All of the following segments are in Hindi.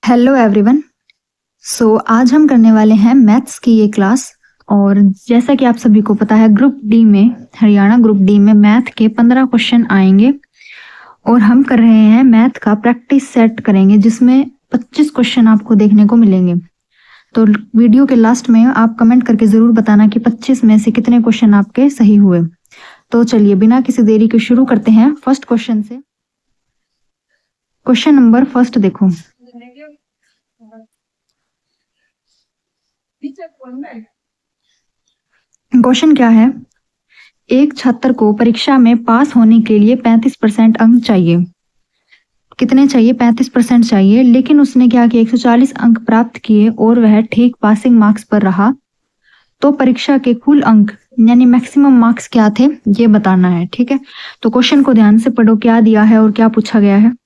Hello everyone. आज हम करने वाले हैं मैथ्स की ये क्लास। और जैसा कि आप सभी को पता है, ग्रुप डी में, हरियाणा ग्रुप डी में मैथ के 15 क्वेश्चन आएंगे और हम कर रहे हैं मैथ का प्रैक्टिस सेट करेंगे जिसमें 25 क्वेश्चन आपको देखने को मिलेंगे। तो वीडियो के लास्ट में आप कमेंट करके ज़रूर बताना कि 25 में से कितने क्वेश्चन आपके सही हुए। तो चलिए बिना किसी देरी के शुरू करते हैं फर्स्ट क्वेश्चन से। क्वेश्चन नंबर फर्स्ट देखो। क्वेश्चन क्या है? एक छात्र को परीक्षा में पास होने के लिए 35% अंक चाहिए। कितने चाहिए? 35% चाहिए। लेकिन उसने क्या किया, 140 अंक प्राप्त किए और वह ठीक पासिंग मार्क्स पर रहा। तो परीक्षा के कुल अंक यानी मैक्सिमम मार्क्स क्या थे, ये बताना है। ठीक है, तो क्वेश्चन को ध्यान से पढ़ो, क्या दिया है और क्या पूछा गया है।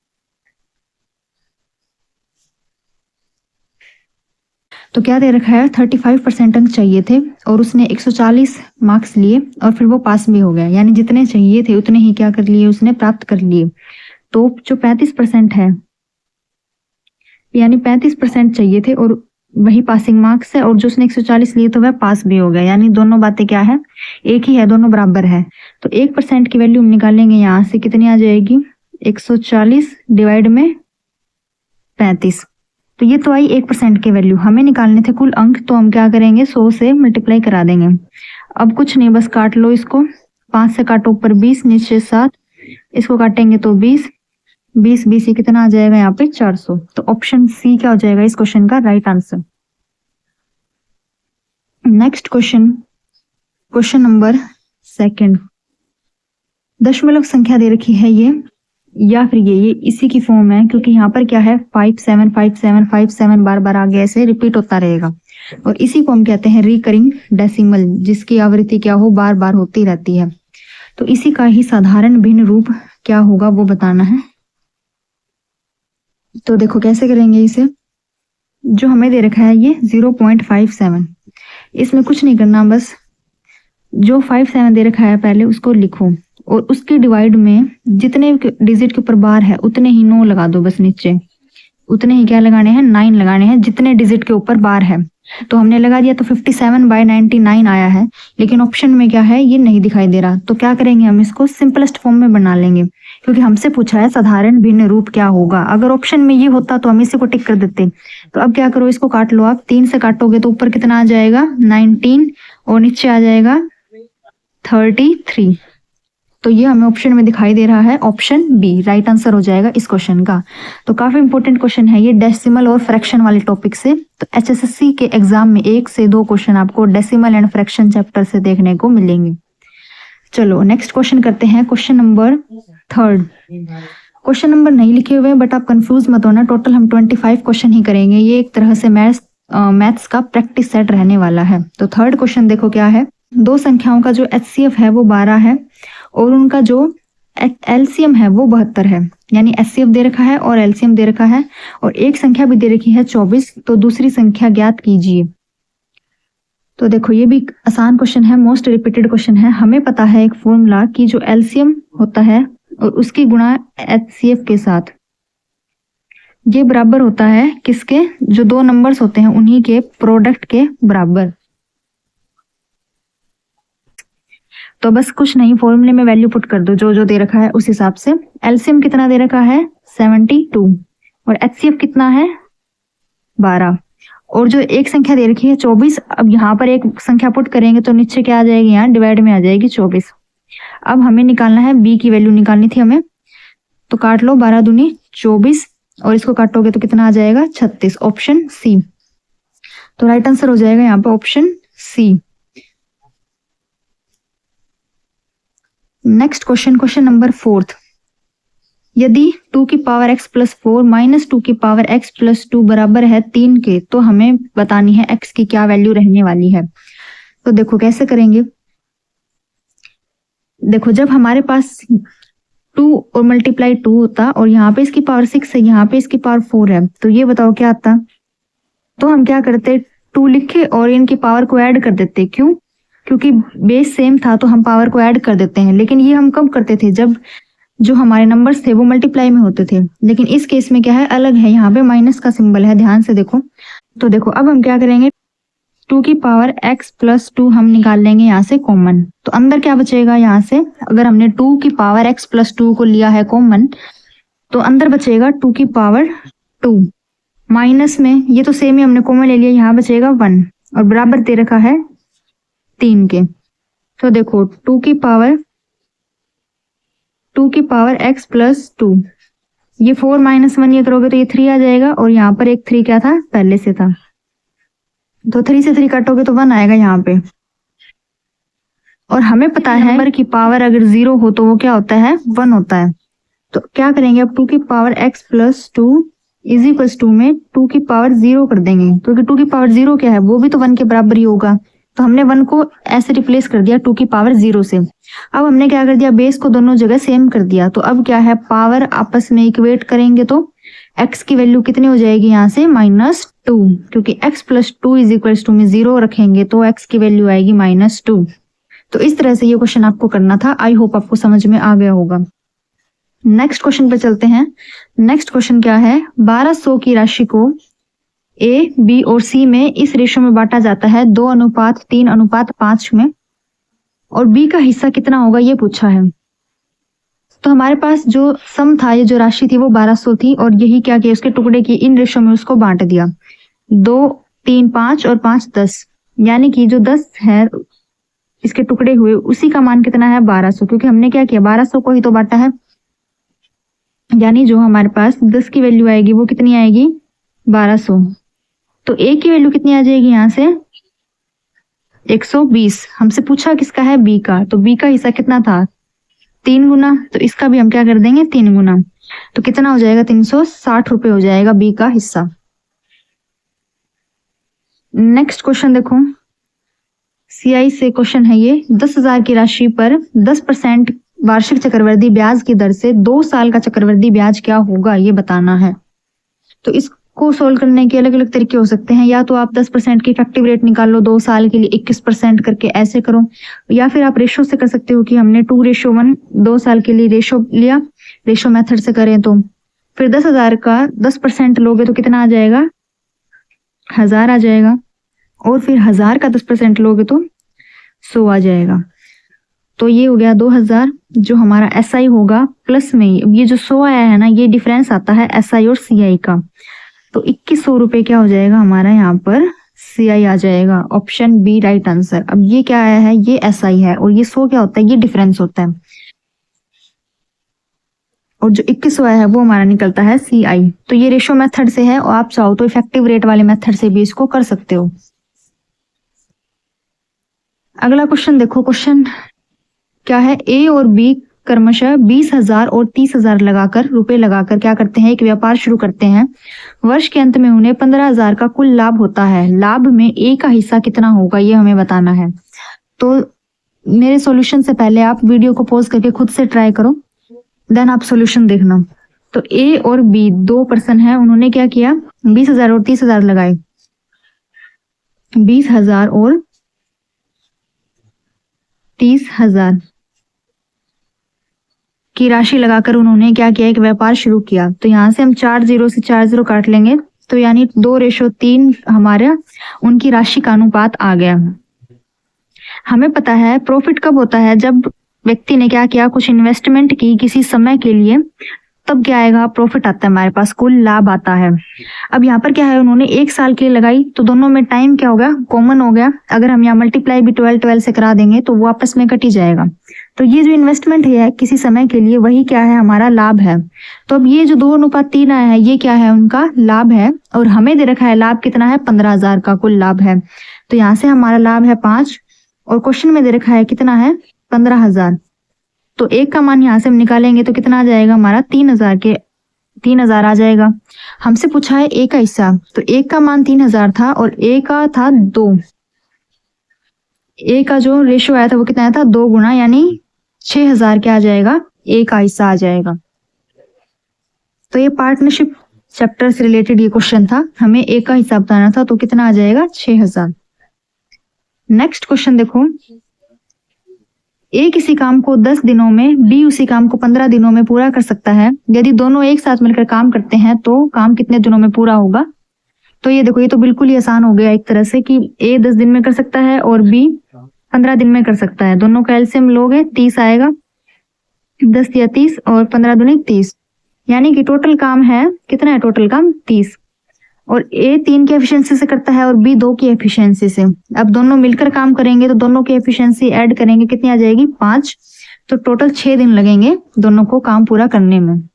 तो क्या दे रखा है, 35% अंक चाहिए थे और उसने 140 मार्क्स लिए और फिर वो पास भी हो गया, यानी जितने चाहिए थे उतने ही क्या कर लिए, उसने प्राप्त कर लिए। तो जो 35% है, यानी 35% चाहिए थे और वही पासिंग मार्क्स है, और जो उसने 140 लिए तो वह पास भी हो गया, यानी दोनों बातें क्या है, एक ही है, दोनों बराबर है। तो 1% की वैल्यू हम निकालेंगे, यहाँ से कितनी आ जाएगी, 140 डिवाइड में 35। तो ये तो आई 1% की वैल्यू। हमें निकालने थे कुल अंक, तो हम क्या करेंगे, 100 से मल्टीप्लाई करा देंगे। अब कुछ नहीं, बस काट लो इसको। 5 से काटो, ऊपर 20, नीचे 7, इसको काटेंगे तो 20 20 20, ये कितना आ जाएगा यहाँ पे, 400। तो ऑप्शन सी क्या हो जाएगा इस क्वेश्चन का right answer. Next question, question number second. दशमलव संख्या दे रखी है ये, या फिर ये इसी की फॉर्म है, क्योंकि यहाँ पर क्या है, 5 7 5 7 5 7 बार बार आगे ऐसे रिपीट होता रहेगा, और इसी को हम कहते हैं रिकरिंग डेसिमल, जिसकी आवृत्ति क्या हो, बार बार होती रहती है। तो इसी का ही साधारण भिन्न रूप क्या होगा वो बताना है। तो देखो कैसे करेंगे इसे। जो हमें दे रखा है ये 0.57, इसमें कुछ नहीं करना, बस जो 57 दे रखा है पहले उसको लिखो और उसके डिवाइड में जितने डिजिट के ऊपर बार है उतने ही 9 लगा दो, बस नीचे उतने ही क्या लगाने हैं, 9 लगाने हैं, जितने डिजिट के ऊपर बार है। तो हमने लगा दिया, तो 57/99 आया है, लेकिन ऑप्शन में क्या है, ये नहीं दिखाई दे रहा। तो क्या करेंगे, हम इसको सिंपलेस्ट फॉर्म में बना लेंगे, क्योंकि हमसे पूछा है साधारण भिन्न रूप क्या होगा। अगर ऑप्शन में ये होता तो हम इसी को टिक कर देते। तो अब क्या करो, इसको काट लो आप। 3 से काटोगे तो ऊपर कितना आ जाएगा, 19, और नीचे आ जाएगा 33। तो ये हमें ऑप्शन में दिखाई दे रहा है, ऑप्शन बी राइट आंसर हो जाएगा इस क्वेश्चन का। तो काफी इंपॉर्टेंट क्वेश्चन है ये, डेसिमल और फ्रैक्शन वाले टॉपिक से। तो एचएसएससी के एग्जाम में 1 से 2 क्वेश्चन आपको डेसिमल एंड फ्रैक्शन चैप्टर से देखने को मिलेंगे। चलो नेक्स्ट क्वेश्चन करते हैं, question number third. Question number नहीं लिखे हुए, बट आप कंफ्यूज मत होना, टोटल हम 25 क्वेश्चन ही करेंगे। ये एक तरह से मैथ्स का प्रैक्टिस सेट रहने वाला है। तो थर्ड क्वेश्चन देखो क्या है। दो संख्याओं का जो एचसीएफ है वो 12 है और उनका जो एलसीएम है वो 72 है, यानी एचसीएफ दे रखा है और एलसीएम दे रखा है, और एक संख्या भी दे रखी है 24। तो दूसरी संख्या ज्ञात कीजिए। तो देखो ये भी आसान क्वेश्चन है, मोस्ट रिपीटेड क्वेश्चन है। हमें पता है एक फॉर्मूला कि जो एलसीएम होता है और उसकी गुणा एचसीएफ के साथ, ये बराबर होता है किसके, जो दो नंबर्स होते हैं उन्हीं के प्रोडक्ट के बराबर। तो बस कुछ नहीं, फॉर्मूले में वैल्यू पुट कर दो जो जो दे रखा है उस हिसाब से। एलसीएम कितना दे रखा है, 72, और एचसीएफ कितना है, 12, और जो एक संख्या दे रखी है 24। अब यहाँ पर एक संख्या पुट करेंगे तो नीचे क्या आ जाएगी, यहाँ डिवाइड में आ जाएगी 24। अब हमें निकालना है बी की वैल्यू निकालनी थी हमें, तो काट लो, 12 दूनी 24, और इसको काटोगे तो कितना आ जाएगा, 36, ऑप्शन सी। तो राइट आंसर हो जाएगा यहाँ पे option C. Next question, question number fourth. यदि 2 की पावर x प्लस 4 माइनस 2 की पावर x प्लस 2 बराबर है 3 के, तो हमें बतानी है x की क्या वैल्यू रहने वाली है। तो देखो कैसे करेंगे। देखो जब हमारे पास 2 और मल्टीप्लाई 2 होता और यहाँ पे इसकी पावर 6 है, यहाँ पे इसकी पावर 4 है, तो ये बताओ क्या आता। तो हम क्या करते, 2 लिखे और इनकी पावर को ऐड कर देते। क्यों, क्योंकि बेस सेम था तो हम पावर को ऐड कर देते हैं। लेकिन ये हम कब करते थे, जो हमारे नंबर्स थे वो मल्टीप्लाई में होते थे, लेकिन इस केस में क्या है, अलग है, यहाँ पे माइनस का सिंबल है, ध्यान से देखो। तो देखो अब हम क्या करेंगे, 2 की पावर x प्लस 2 हम निकाल लेंगे यहाँ से कॉमन। तो अंदर क्या बचेगा, यहाँ से अगर हमने 2 की पावर x प्लस 2 को लिया है कॉमन, तो अंदर बचेगा 2 की पावर 2, माइनस में ये तो सेम ही हमने कॉमन ले लिया, यहाँ बचेगा 1 और बराबर दे रखा है 3 के। तो देखो 2 की पावर x प्लस 2, ये 4 माइनस 1 ये करोगे तो ये 3 आ जाएगा, और यहाँ पर एक 3 क्या था, पहले से था, तो 3 से 3 काटोगे तो 1 आएगा यहाँ पे। और हमें पता है नंबर की पावर अगर 0 हो तो वो क्या होता है, 1 होता है। तो क्या करेंगे, अब 2 की power x plus 2 is equals to में 2 की पावर 0 कर देंगे, क्योंकि 2 की पावर 0 क्या है, वो भी तो 1 के बराबर ही होगा। तो हमने 1 को ऐसे रिप्लेस कर दिया 2 की पावर 0 से। अब हमने क्या कर दिया, बेस को दोनों जगह सेम कर दिया। तो अब क्या है, पावर आपस में इक्वेट करेंगे तो x की वैल्यू कितनी हो जाएगी, यहाँ से -2, क्योंकि x plus 2 is equals to में 0 रखेंगे तो x की वैल्यू आएगी -2। तो इस तरह से ये क्वेश्चन आपको करना था। आई होप आपको समझ में आ गया होगा। नेक्स्ट क्वेश्चन पे चलते हैं। नेक्स्ट क्वेश्चन क्या है, 1200 की राशि को A, B और C में इस रेशियो में बांटा जाता है 2:3:5 में, और B का हिस्सा कितना होगा ये पूछा है। तो हमारे पास जो सम था, ये जो राशि थी वो 1200 थी, और यही क्या किया, उसके टुकड़े की इन रेशियो में उसको बांट दिया, 2, 3, 5 और 5, 10, यानी कि जो 10 है इसके टुकड़े हुए उसी का मान कितना है, 1200, क्योंकि हमने क्या किया, 1200 को ही तो बांटा है। यानी जो हमारे पास 10 की वैल्यू आएगी वो कितनी आएगी, 1200। तो A की वैल्यू कितनी आ जाएगी, यहाँ से 120। हमसे पूछा किसका है, B का, तो B का हिस्सा कितना था, 3 गुना, तो इसका भी हम क्या कर देंगे, 3 गुना। तो कितना हो जाएगा, 360 रुपए हो जाएगा B का हिस्सा। नेक्स्ट क्वेश्चन देखो, CI से क्वेश्चन है ये, 10,000 की राशि पर 10% वार्षिक चक्रवृद्धि ब्याज की दर से 2 साल का चक्रवृद्धि ब्याज क्या होगा ये बताना है। तो इसको सोल्व करने के अलग अलग तरीके हो सकते हैं, या तो आप 10% की इफेक्टिव रेट निकाल लो 2 साल के लिए, 21% करके ऐसे करो, या फिर आप रेशो से कर सकते हो कि हमने 2:1 2 साल के लिए रेशो लिया, रेशो मेथड से करें तो फिर 10,000 का 10% लोगे तो कितना आ जाएगा, 1000 आ जाएगा, और फिर 1000 का 10% लोगे तो 100 आ जाएगा। तो ये हो गया 2000, जो हमारा SI होगा प्लस में ये जो 100 आया है ना, ये डिफरेंस आता है SI और CI का। तो 2100 रुपए क्या हो जाएगा हमारा, यहाँ पर CI आ जाएगा, ऑप्शन बी राइट आंसर। अब ये क्या आया है, ये SI है, और ये 100 क्या होता है, ये डिफरेंस होता है, और जो 2100 आया है वो हमारा निकलता है CI। तो ये रेशो मेथड से है, और आप चाहो तो इफेक्टिव रेट वाले मेथड से भी इसको कर सकते हो। अगला क्वेश्चन देखो, क्वेश्चन क्या है, A और B क्रमशः 20,000 और 30,000 रुपए लगाकर क्या करते हैं, एक व्यापार शुरू करते हैं। वर्ष के अंत में उन्हें 15,000 का कुल लाभ होता है। लाभ में A का हिस्सा कितना होगा ये हमें बताना है। तो मेरे सॉल्यूशन से पहले आप वीडियो को पॉज करके खुद से ट्राई करो, देन आप सॉल्यूशन देखना। तो A और B 2 पर्सन है, उन्होंने क्या किया, 20,000 और 30,000 लगाए। 20,000 और 30,000 की राशि लगाकर उन्होंने क्या किया, एक व्यापार शुरू किया। तो यहाँ से हम 4 0 से 4 0 काट लेंगे, तो यानी 2:3 हमारे उनकी राशि का अनुपात आ गया। हमें पता है प्रॉफिट कब होता है, जब व्यक्ति ने क्या किया, कुछ इन्वेस्टमेंट की किसी समय के लिए, तब क्या आएगा, प्रॉफिट आता है हमारे पास, कुल लाभ आता है। अब यहाँ पर क्या है, उन्होंने 1 साल के लिए लगाई, तो दोनों में टाइम क्या हो गया, कॉमन हो गया। अगर हम यहाँ मल्टीप्लाई भी 12 से करा देंगे तो वो आपस में कट ही जाएगा। तो ये जो इन्वेस्टमेंट है किसी समय के लिए, वही क्या है, हमारा लाभ है। तो अब ये जो 2:3 आया है, ये क्या है, उनका लाभ है, और हमें दे रखा है लाभ कितना है, 15,000 का कुल लाभ है। तो यहाँ से हमारा लाभ है 5, और क्वेश्चन में दे रखा है कितना है, 15,000। तो 1 का मान यहाँ से हम निकालेंगे तो कितना आ जाएगा हमारा, 3,000 आ जाएगा। हमसे पूछा है A का हिस्सा, तो 1 का मान 3,000 था और A का था 2। A का जो रेशियो आया था वो कितना आया था, 2 गुना, यानी 6,000 क्या आ जाएगा, A का हिस्सा आ जाएगा। तो ये पार्टनरशिप चैप्टर से रिलेटेड ये क्वेश्चन था, हमें A का हिस्सा बताना था, तो कितना आ जाएगा, 6,000। नेक्स्ट क्वेश्चन देखो, ए किसी काम को 10 दिनों में, बी उसी काम को 15 दिनों में पूरा कर सकता है। यदि दोनों एक साथ मिलकर काम करते हैं तो काम कितने दिनों में पूरा होगा? तो ये देखो, ये तो बिल्कुल ही आसान हो गया एक तरह से कि ए 10 दिन में कर सकता है और बी 15 दिन में कर सकता है। दोनों का एलसीएम लोगे 30 आएगा, 10 या 30 और 15 दूनी 30, यानी कि टोटल काम है कितना है? टोटल काम 30। और ए 3 की एफिशिएंसी से करता है और बी 2 की एफिशिएंसी से। अब दोनों मिलकर काम करेंगे तो दोनों की एफिशिएंसी ऐड करेंगे, कितनी आ जाएगी? 5। तो टोटल 6 दिन लगेंगे दोनों को काम पूरा करने में।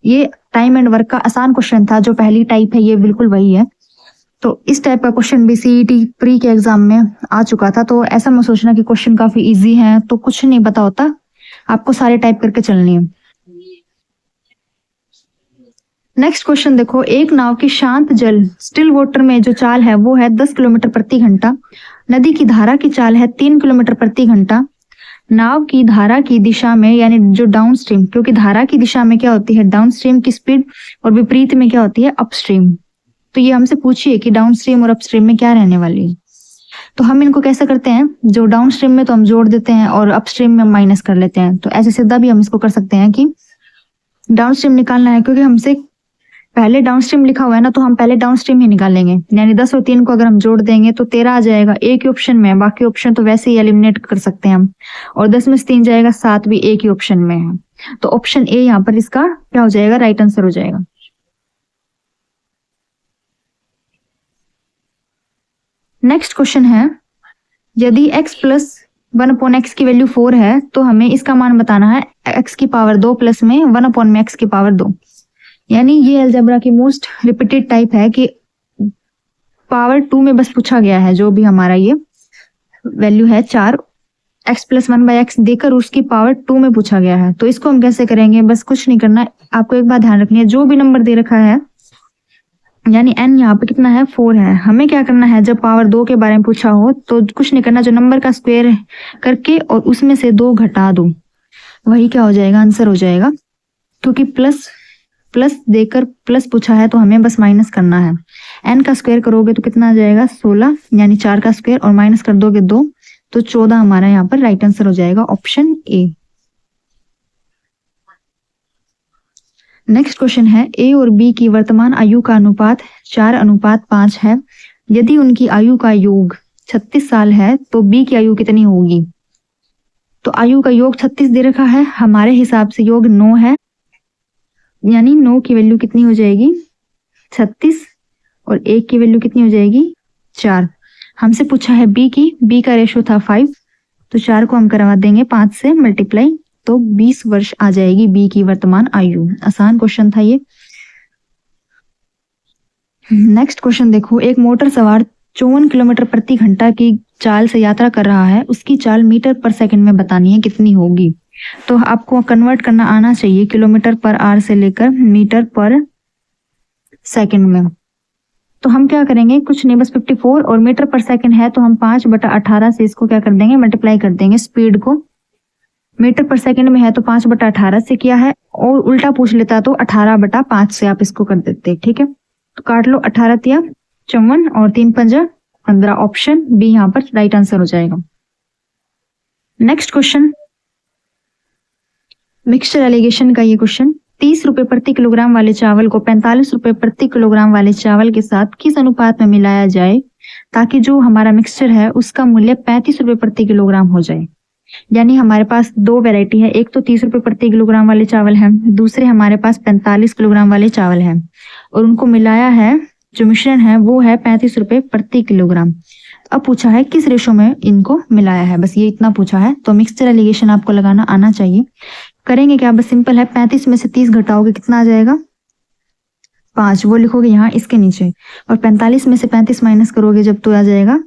ये टाइम एंड वर्क का आसान क्वेश्चन था। जो पहली टाइप है ये बिल्कुल वही है। तो इस टाइप का क्वेश्चन भी सीईटी प्री के एग्जाम में आ चुका था। तो ऐसा मत सोचना कि क्वेश्चन काफी इजी है तो कुछ नहीं पता होता, आपको सारे टाइप करके चलनी है। नेक्स्ट क्वेश्चन देखो, एक नाव की शांत जल स्टिल वाटर में जो चाल है वो है 10 किलोमीटर प्रति घंटा। नदी की धारा की चाल है 3 किलोमीटर प्रति घंटा। नाव की धारा की दिशा में, यानी जो डाउन स्ट्रीम, क्योंकि धारा की दिशा में क्या होती है? डाउन स्ट्रीम की स्पीड, और विपरीत में क्या होती है? अपस्ट्रीम। तो ये हमसे पूछिए कि डाउन स्ट्रीम और अपस्ट्रीम में क्या रहने वाली है। तो हम इनको कैसे करते हैं? जो डाउन स्ट्रीम में तो हम जोड़ देते हैं और अपस्ट्रीम में माइनस कर लेते हैं। तो ऐसे सीधा भी हम इसको कर सकते हैं कि डाउन स्ट्रीम निकालना है, क्योंकि हमसे पहले डाउन स्ट्रीम लिखा हुआ है ना, तो हम पहले डाउन स्ट्रीम ही निकालेंगे। यानी 10 और 3 को अगर हम जोड़ देंगे तो 13 आ जाएगा, एक ही ऑप्शन में है। बाकी ऑप्शन तो वैसे ही एलिमिनेट कर सकते हैं हम। और 10 में से 3 जाएगा, 7 भी एक ही ऑप्शन में है। तो ऑप्शन ए यहाँ पर इसका क्या हो जाएगा? राइट आंसर हो जाएगा। नेक्स्ट क्वेश्चन है, यदि x प्लस 1/x की वैल्यू 4 है तो हमें इसका मान बताना है x की पावर 2 प्लस में 1 में x की पावर 2। यानी ये अलजेब्रा की मोस्ट रिपीटेड टाइप है कि पावर 2 में बस पूछा गया है। जो भी हमारा ये वैल्यू है 4, x प्लस 1/x देकर उसकी पावर 2 में पूछा गया है। तो इसको हम कैसे करेंगे? बस कुछ नहीं करना, आपको एक बात ध्यान रखनी है, जो भी नंबर दे रखा है, यानी n यहाँ पे कितना है? 4 है। हमें क्या करना है? जब पावर 2 के बारे में पूछा हो तो कुछ नहीं करना, जो नंबर का स्क्वायर करके और उसमें से 2 घटा दो, वही क्या हो जाएगा? आंसर हो जाएगा। क्योंकि प्लस देकर प्लस पूछा है तो हमें बस माइनस करना है। n का स्क्वायर करोगे तो कितना आ जाएगा? 16, यानी 4 का स्क्वायर, और माइनस कर दोगे 2 तो 14 हमारा यहाँ पर राइट आंसर हो जाएगा, ऑप्शन ए। नेक्स्ट क्वेश्चन है, ए और बी की वर्तमान आयु का अनुपात 4:5 है। यदि उनकी आयु का योग 36 साल है तो बी की आयु कितनी होगी? तो आयु का योग 36 दे रखा है, हमारे हिसाब से योग 9 है, यानी 9 की वैल्यू कितनी हो जाएगी? 36, और 1 की वैल्यू कितनी हो जाएगी? 4। हमसे पूछा है बी का रेशो था 5, तो 4 को हम करवा देंगे 5 से मल्टीप्लाई, तो 20 वर्ष आ जाएगी बी की वर्तमान आयु। आसान क्वेश्चन था ये। नेक्स्ट क्वेश्चन देखो, एक मोटर सवार 54 किलोमीटर प्रति घंटा की चाल से यात्रा कर रहा है, उसकी चाल मीटर पर सेकंड में बतानी है, कितनी होगी? तो आपको कन्वर्ट करना आना चाहिए किलोमीटर पर आवर से लेकर मीटर पर सेकंड में। तो हम क्या करेंगे? कुछ नहीं, बस 54, और मीटर पर सेकंड है तो हम 5/18 से इसको क्या कर देंगे? मल्टीप्लाई कर देंगे स्पीड को। मीटर पर सेकंड में है तो 5/18 से किया है, और उल्टा पूछ लेता तो 18/5 से आप इसको कर देते। ठीक है, तो काट लो, 18 तिया 54 और 3 पंजा 15, ऑप्शन बी यहाँ पर राइट आंसर हो जाएगा। नेक्स्ट क्वेश्चन, मिक्सचर एलिगेशन का ये क्वेश्चन, 30 रुपए प्रति किलोग्राम वाले चावल को 45 रुपए प्रति किलोग्राम वाले चावल के साथ किस अनुपात में मिलाया जाए ताकि जो हमारा मिक्सचर है उसका मूल्य 35 रुपए प्रति किलोग्राम हो जाए। यानी हमारे पास 2 वैरायटी है, एक तो 30 रुपए प्रति किलोग्राम वाले चावल है, दूसरे हमारे पास 45 किलोग्राम वाले चावल है, और उनको मिलाया है, जो मिश्रण है वो है 35 रुपए प्रति किलोग्राम। अब पूछा है किस रेशो में इनको मिलाया है, बस ये इतना पूछा है। तो मिक्सचर एलिगेशन आपको लगाना आना चाहिए। करेंगे क्या? बस सिंपल है, 35 में से 30 घटाओगे कितना आ जाएगा? 5, वो लिखोगे यहाँ इसके नीचे, और 45 में से 35 माइनस करोगे जब तो आ जाएगा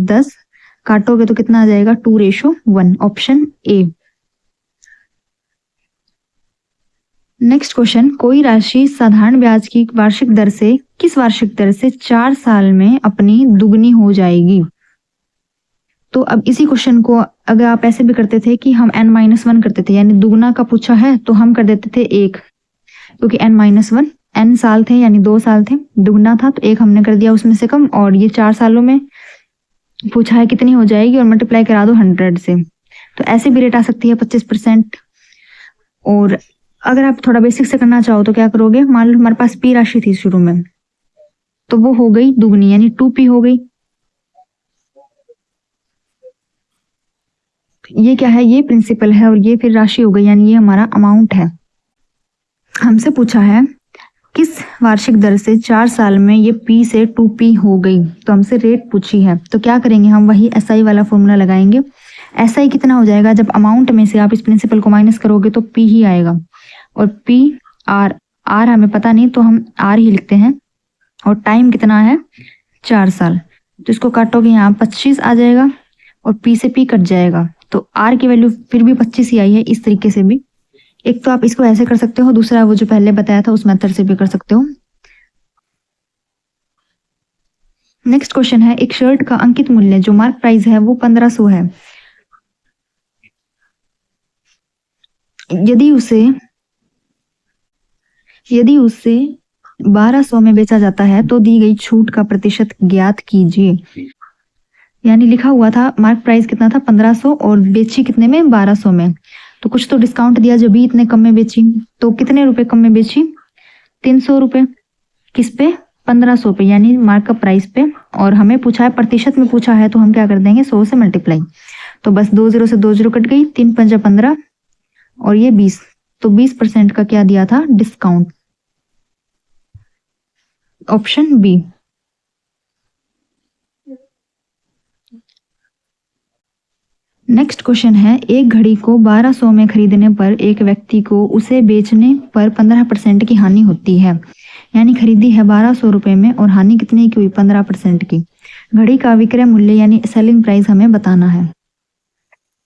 10, काटोगे तो कितना आ जाएगा? 2:1, ऑप्शन ए। नेक्स्ट क्वेश्चन, कोई राशि साधारण ब्याज की वार्षिक दर से किस वार्षिक दर से 4 साल में अपनी दुगनी हो जाएगी? तो अब इसी क्वेश्चन को अगर आप ऐसे भी करते थे कि हम n-1 करते थे, यानी दुगना का पूछा है तो हम कर देते थे 1, क्योंकि n-1 n साल थे यानी 2 साल थे, दुगना था तो 1 हमने कर दिया उसमें से कम, और ये 4 सालों में पूछा है कितनी हो जाएगी, और मल्टीप्लाई करा दो 100 से। तो ऐसे भी रेट आ सकती है 25%। और अगर आप थोड़ा बेसिक से करना चाहो तो क्या करोगे, मान लो हमारे पास पी राशि थी शुरू में, तो वो हो गई दुगनी यानी 2p हो गई। ये क्या है, ये प्रिंसिपल है और ये फिर राशि हो गई यानी ये हमारा अमाउंट है। हमसे पूछा है किस वार्षिक दर से 4 साल में ये p से 2p हो गई, तो हमसे रेट पूछी है। तो क्या करेंगे, हम वही SI वाला फॉर्मूला लगाएंगे। SI कितना हो जाएगा, जब अमाउंट में से आप इस प्रिंसिपल को माइनस करोगे तो p ही आएगा, और p r हमें पता नहीं तो हम r ही लिखते हैं, और टाइम कितना है 4 साल। तो इसको काटोगे यहाँ 25 आ जाएगा और p से p कट जाएगा, तो r की वैल्यू फिर भी 25 ही आई है। इस तरीके से भी, एक तो आप इसको ऐसे कर सकते हो, दूसरा वो जो पहले बताया था उस मेथड से भी कर सकते हो। नेक्स्ट क्वेश्चन है, एक शर्ट का अंकित मूल्य जो मार्क प्राइस है वो 1500 है। यदि उसे 1200 में बेचा जाता है तो दी गई छूट का प्रतिशत ज्ञात कीजिए। यानी लिखा हुआ था मार्क प्राइस कितना था 1500 और बेची कितने में 1200 में, तो कुछ तो डिस्काउंट दिया जब भी इतने कम में बेची। तो कितने रुपए कम में बेची, 300 रुपए। किस पे, 1500 पे, यानी मार्कअप प्राइस पे। और हमें पूछा है प्रतिशत में पूछा है, तो हम क्या कर देंगे 100 से मल्टीप्लाई। तो बस 2 0 से 2 0 कट गई, 3 पंजा 15 और ये 20, तो 20% का क्या दिया था discount, option B. Next question है, एक घड़ी को 1200 में खरीदने पर एक व्यक्ति को उसे बेचने पर 15% की हानि होती है। यानी खरीदी है 1200 रुपए में और हानि कितने की हुई, 15% की। घड़ी का विक्रय मूल्य यानी सेलिंग प्राइस हमें बताना है।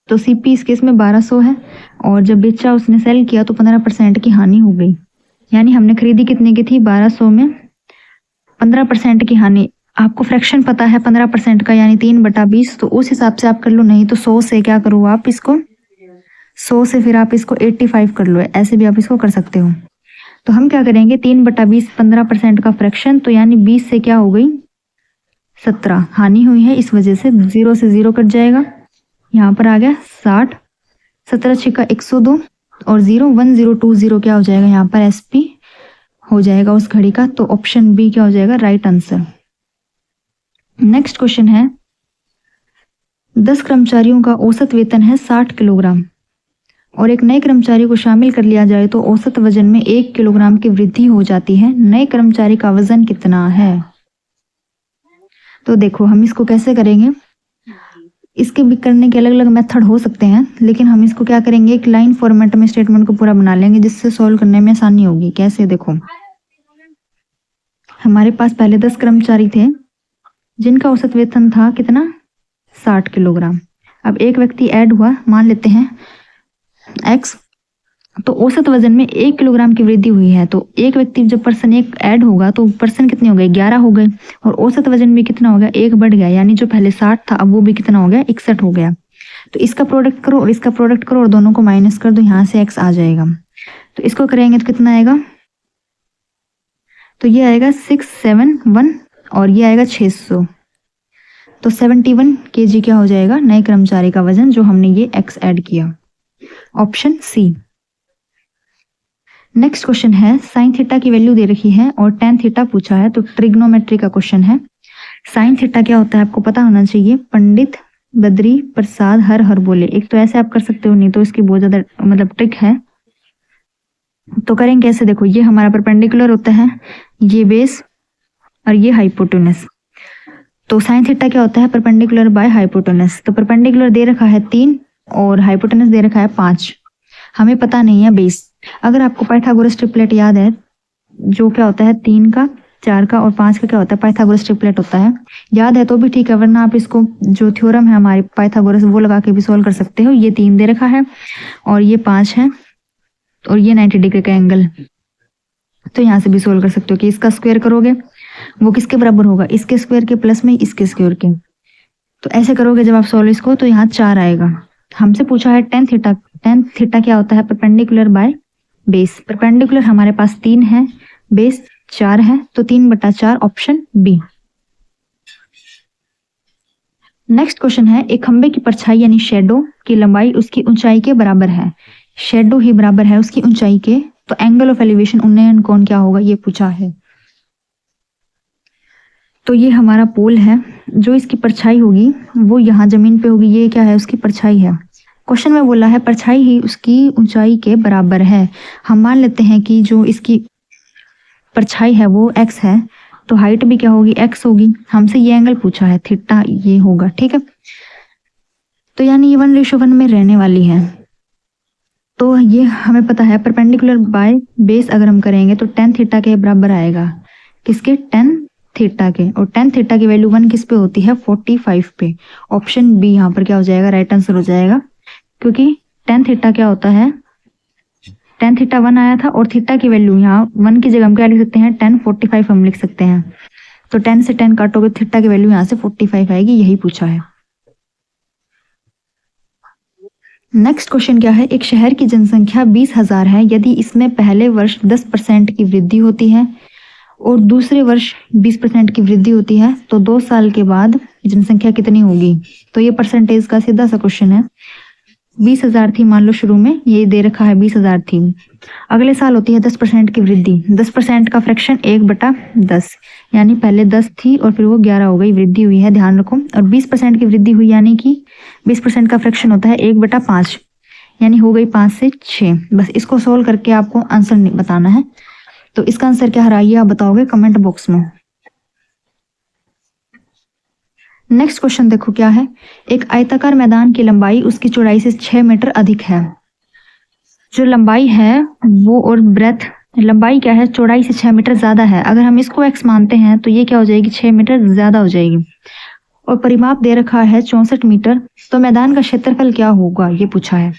तो CP इस केस में 1200 है और जब बेचा उसने सेल किया तो 15% की हानि हो गई। यानी हमने खरीदी कितने की थी 1200 में, 15% की हानि। आपको फ्रैक्शन पता है 15% का यानी 3/20, तो उस हिसाब से आप कर लो, नहीं तो 100 से क्या करो आप इसको, 100 से फिर आप इसको 85 कर लो, ऐसे भी आप इसको कर सकते हो। तो हम क्या करेंगे 3/20 15% का फ्रैक्शन, तो यानी 20 से क्या हो गई 17, हानि हुई है इस वजह से 0 से 0 कट जाएगा, यहाँ पर आ गया 60, 17 छिका 102 और 01020 क्या हो जाएगा यहाँ पर SP हो जाएगा उस घड़ी का। तो ऑप्शन बी क्या हो जाएगा राइट आंसर। नेक्स्ट क्वेश्चन है, 10 कर्मचारियों का औसत वेतन है 60 किलोग्राम और एक नए कर्मचारी को शामिल कर लिया जाए तो औसत वजन में 1 किलोग्राम की वृद्धि हो जाती है। नए कर्मचारी का वजन कितना है। तो देखो हम इसको कैसे करेंगे, इसके भी करने के अलग अलग मेथड हो सकते हैं, लेकिन हम इसको क्या करेंगे एक लाइन फॉर्मेट में स्टेटमेंट को पूरा बना लेंगे जिससे सॉल्व करने में आसानी होगी। कैसे, देखो हमारे पास पहले 10 कर्मचारी थे जिनका औसत वेतन था कितना 60 किलोग्राम। अब एक व्यक्ति ऐड हुआ, मान लेते हैं X, तो औसत वजन में 1 किलोग्राम की वृद्धि हुई है। तो एक व्यक्ति जब पर्सन एक ऐड होगा तो पर्सन कितने हो गए 11 हो गए और औसत वजन भी कितना हो गया 1 बढ़ गया, यानी जो पहले 60 था अब वो भी कितना हो गया 61 हो गया। तो इसका प्रोडक्ट करो और इसका प्रोडक्ट करो और दोनों को माइनस कर दो, यहाँ से X आ जाएगा। तो इसको करेंगे तो कितना आएगा, तो ये आएगा 671 और ये आएगा 600, तो 71 kg क्या हो जाएगा नए कर्मचारी का वजन जो हमने ये X ऐड किया, ऑप्शन सी। नेक्स्ट क्वेश्चन है, साइन थीटा की वैल्यू दे रखी है और टेन थीटा पूछा है, तो ट्रिग्नोमेट्री का क्वेश्चन है। साइन थीटा क्या होता है आपको पता होना चाहिए, पंडित बद्री प्रसाद हर हर बोले। एक तो ऐसे आप कर सकते हो, नहीं तो इसकी बहुत ज्यादा मतलब ट्रिक है। तो करेंगे कैसे, देखो ये हमारा परपेंडिकुलर होता है, ये बेस और ये हाइपोटेनस। तो साइन थीटा क्या होता है परपेंडिकुलर बाय हाइपोटेनस। तो परपेंडिकुलर दे रखा है 3 और हाइपोटेनस दे रखा है 5, हमें पता नहीं है बेस। अगर आपको पाइथागोरस ट्रिपलेट याद है, जो क्या होता है 3 का 4 का और 5 का क्या होता है पाइथागोरस ट्रिपलेट होता है, याद है तो भी ठीक है, वरना आप इसको जो थ्योरम है हमारे पाइथागोरस वो लगा के भी सॉल्व कर सकते हो। ये 3 दे रखा है और ये 5 है और ये 90 डिग्री का एंगल, तो यहाँ से भी सोल्व कर सकते हो कि इसका स्क्वायर करोगे वो किसके बराबर होगा, इसके स्क्वायर के प्लस में इसके स्क्वायर के। तो ऐसे करोगे जब आप सोल्व इसको तो यहाँ 4 आएगा। हमसे पूछा है टेन थीटा। टेन थीटा क्या होता है परपेंडिकुलर बाय बेस। परपेंडिकुलर हमारे पास 3 है, बेस 4 है, तो 3/4 ऑप्शन बी। नेक्स्ट क्वेश्चन है, एक खंबे की परछाई यानी शेडो की लंबाई उसकी ऊंचाई के बराबर है, शेडो ही बराबर है उसकी ऊंचाई के, तो एंगल ऑफ एलिवेशन उन्नयन कोण क्या होगा ये पूछा है। तो ये हमारा पोल है, जो इसकी परछाई होगी वो यहाँ जमीन पे होगी, ये क्या है उसकी परछाई है। क्वेश्चन में बोला है परछाई ही उसकी ऊंचाई के बराबर है। हम मान लेते हैं कि जो इसकी परछाई है वो x है, तो हाइट भी क्या होगी x होगी। हमसे ये एंगल पूछा है थीटा, ये होगा, ठीक है। तो यानी ये 1:1 में रहने वाली है। तो ये हमें पता है परपेंडिकुलर बाय बेस अगर हम करेंगे तो tan थीटा के बराबर आएगा, किसके, tan थीटा के। और tan थीटा की वैल्यू 1 किस पे होती है, 45 पे। ऑप्शन बी यहाँ पर क्या हो जाएगा, राइट आंसर हो जाएगा, क्योंकि tan थीटा क्या होता है, tan थीटा 1 आया था और थीटा की वैल्यू यहाँ 1 की जगह हम क्या लिख सकते हैं, tan 45 हम लिख सकते हैं। तो 10 से 10 काटोगे थीटा की वैल्यू यहाँ से 45 आएगी, यही पूछा है। नेक्स्ट क्वेश्चन क्या है, एक शहर की जनसंख्या 20,000 है, यदि इसमें पहले वर्ष 10% की वृद्धि होती है और दूसरे वर्ष 20% की वृद्धि होती है, तो 2 साल के बाद जनसंख्या कितनी होगी। तो ये परसेंटेज का सीधा सा क्वेश्चन है। 20,000 थी मान लो शुरू में, ये दे रखा है 20,000 थी, अगले साल होती है 10% की वृद्धि। 10% का फ्रैक्शन 1/10, यानी पहले 10 थी और फिर वो 11 हो गई, वृद्धि हुई है, ध्यान रखो। और 20% की वृद्धि हुई, यानी कि 20% का फ्रैक्शन होता है 1/5, यानी हो गई 5 से 6। बस इसको सोल्व करके आपको आंसर बताना है। तो इसका आंसर क्या है, ये आप बताओगे कमेंट बॉक्स में। नेक्स्ट क्वेश्चन देखो क्या है, एक आयताकार मैदान की लंबाई उसकी चौड़ाई से 6 मीटर अधिक है। जो लंबाई है वो और ब्रेथ, लंबाई क्या है, चौड़ाई से 6 मीटर ज्यादा है। अगर हम इसको x मानते हैं तो ये क्या हो जाएगी, 6 मीटर ज्यादा हो जाएगी। और परिमाप दे रखा है 64 मीटर, तो मैदान का क्षेत्रफल क्या होगा ये पूछा है।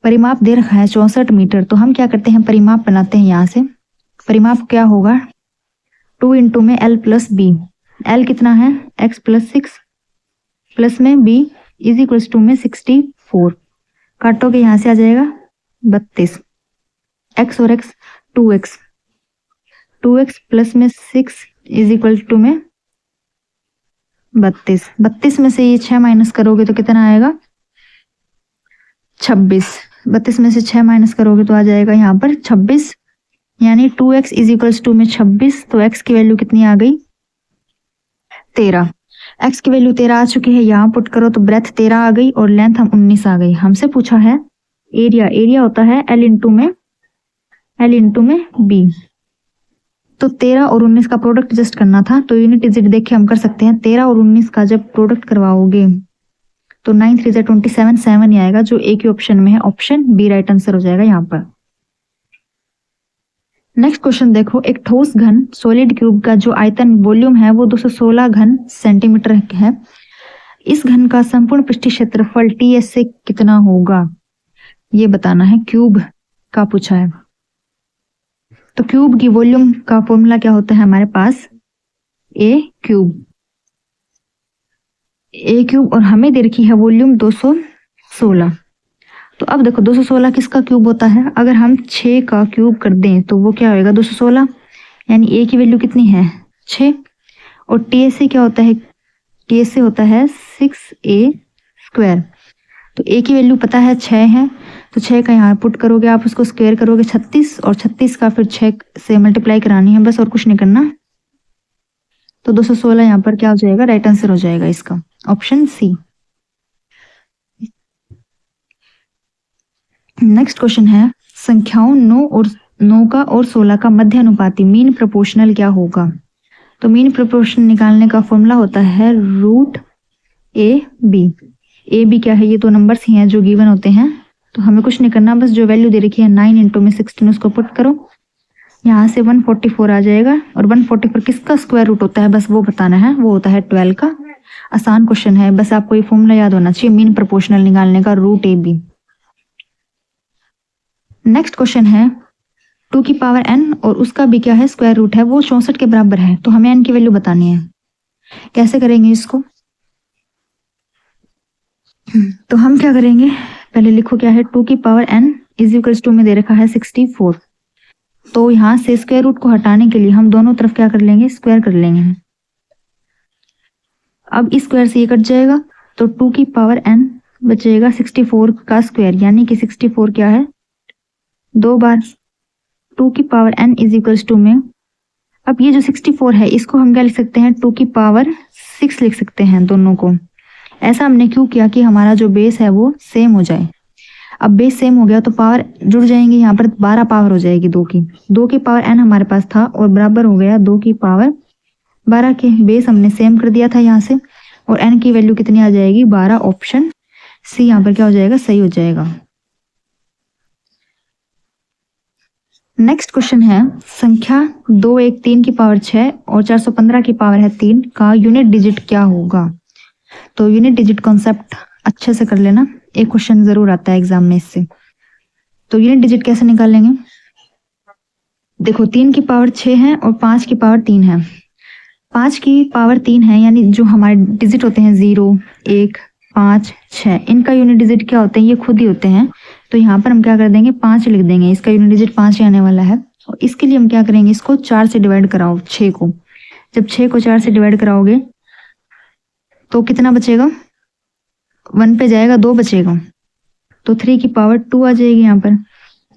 परिमाप दे रखा है 64 मीटर, तो हम क्या करते हैं, परिमाप बनाते हैं यहाँ से। परिमाप क्या होगा, 2 इंटू में l प्लस बी, l कितना है x प्लस 6 प्लस में b इज इक्वल्स टू में 64, काटोगे यहाँ से आ जाएगा 32, x और x 2x, 2x प्लस में 6 इज इक्वल टू में 32, 32 में से ये 6 माइनस करोगे तो कितना आएगा, 26, 32 में से 6 माइनस करोगे तो आ जाएगा यहाँ पर 26, यानी 2x इज इक्वल्स टू में 26। तो x की वैल्यू कितनी आ गई, 13। x की वैल्यू 13 आ चुकी है, यहाँ पुट करो तो ब्रेथ 13 आ गई और लेंथ हम 19 आ गई। हमसे पूछा है एरिया, एरिया होता है l इंटू में b। तो 13 और 19 का प्रोडक्ट जस्ट करना था, तो यूनिट डिजिट देख के हम कर सकते हैं। 13 और 19 का जब प्रोडक्ट करवाओगे तो 9 3 27, 7 ही आएगा, जो एक ही ऑप्शन में है, ऑप्शन बी राइट आंसर हो जाएगा यहाँ पर। नेक्स्ट क्वेश्चन देखो, एक ठोस घन सॉलिड क्यूब का जो आयतन वॉल्यूम है वो 216 घन सेंटीमीटर है। इस घन का संपूर्ण पृष्ठीय क्षेत्रफल ts से कितना होगा ये बताना है, क्यूब का पूछा है। तो क्यूब की वॉल्यूम का फॉर्मूला क्या होता है हमारे पास, a क्यूब, और हमें दे रखी है वॉल्यूम 216। तो अब देखो 216 किसका क्यूब होता है, अगर हम 6 का क्यूब कर दें तो वो क्या होएगा 216, यानी a की वैल्यू कितनी है 6, और ts से क्या होता है, ts से होता है 6a स्क्वायर। तो a की वैल्यू पता है 6 है, तो 6 का यहाँ पुट करोगे आप, उसको स्क्वायर करोगे 36, और 36 का फिर 6 से मल्टीप्लाई करानी है बस, और कुछ नहीं करना। तो 216 यहाँ पर क्या हो जाएगा, राइट आंसर हो जाएगा इसका, ऑप्शन सी। नेक्स्ट क्वेश्चन है, संख्याओं 9 का और 16 का मध्य अनुपाती मीन प्रोपोर्शनल क्या होगा। तो मीन प्रोपोर्शन निकालने का फॉर्मूला होता है रूट ए बी क्या है, ये तो नंबर्स ही हैं जो गिवन होते हैं, तो हमें कुछ नहीं करना, बस जो वैल्यू दे रखी है 9 इंटू में 16 उसको पुट करो, यहाँ से 144 आ जाएगा। और 144 किसका स्क्वायर रूट होता है बस वो बताना है, वो होता है 12 का। आसान क्वेश्चन है, बस आपको ये फॉर्मूला याद होना चाहिए मीन प्रोपोर्शनल निकालने का, root A B. Next question है 2 की पावर n और उसका भी क्या है स्क्वायर रूट है, वो 64 के बराबर है, तो हमें n की वैल्यू बतानी है। कैसे करेंगे इसको, तो हम क्या करेंगे, पहले लिखो क्या है 2 की power n is equals to में दे रखा है 64, तो यहाँ से स्क्वायर रूट को हटाने के लिए हम दोनों तरफ क्या कर लेंगे, स्क्वायर कर लेंगे। अब इस स्क्वायर से ये कट जाएगा तो 2 की पावर n बचेगा 64 का स्क्वायर, यानी कि 64 क्या है 2 बार। 2 की power n is equals to में, अब ये जो 64 है इसको हम क्या लिख सकते हैं 2 की पावर 6 लिख सकते हैं दोनों को। ऐसा हमने क्यों किया कि हमारा जो बेस है वो सेम हो जाए। अब बेस सेम हो गया तो पावर जुड़ जाएंगे, यहाँ पर 12 पावर हो जाएगी 2 की। 2 की पावर n हमारे पास था और बराबर हो गया 2 की पावर 12 के। बेस हमने सेम कर दिया था यहाँ से और n की वैल्यू कितनी आ जाएगी 12। ऑप्शन सी यहाँ पर क्या हो जाएगा सही हो जाएगा। नेक्स्ट क्वेश्चन है संख्या 213 की पावर 6 और 415 की पावर है 3 का यूनिट डिजिट क्या होगा। तो यूनिट डिजिट कॉन्सेप्ट अच्छे से कर लेना, एक क्वेश्चन जरूर आता है एग्जाम में इससे। तो यूनिट डिजिट कैसे निकालेंगे, देखो 3 की पावर 6 है और 5 की पावर 3 है। 5 की पावर 3 है यानी जो हमारे डिजिट होते हैं 0, 1, 5, 6, इनका यूनिट डिजिट क्या होते हैं ये खुद ही होते हैं। तो यहाँ पर हम क्या कर देंगे 5 लिख देंगे, इसका यूनिट डिजिट 5 ही आने वाला है। और इसके लिए हम क्या करेंगे इसको 4 से डिवाइड कराओ 6 को। जब 6 को 4 से डिवाइड कराओगे तो कितना बचेगा 1 पे जाएगा 2 बचेगा, तो 3 की पावर 2 आ जाएगी।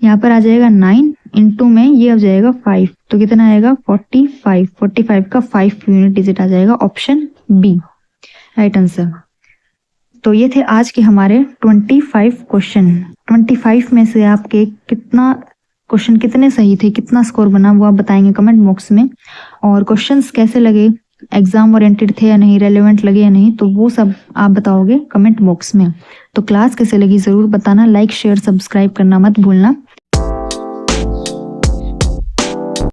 यहाँ पर आ जाएगा 9 इंटू में ये आ जाएगा 5, तो कितना आएगा 45। 45 का 5 यूनिट डिजिट आ जाएगा। Option B right answer. तो ये थे आज के हमारे 25 क्वेश्चन। 25 में से आपके कितना क्वेश्चन कितने सही थे, कितना स्कोर बना वो आप बताएंगे कमेंट बॉक्स में। और क्वेश्चंस कैसे लगे, एग्जाम ओरिएंटेड थे या नहीं, रेलेवेंट लगे या नहीं, तो वो सब आप बताओगे कमेंट बॉक्स में। तो क्लास कैसे लगी ज़रूर बताना, लाइक शेयर सब्सक्राइब करना मत भूलना।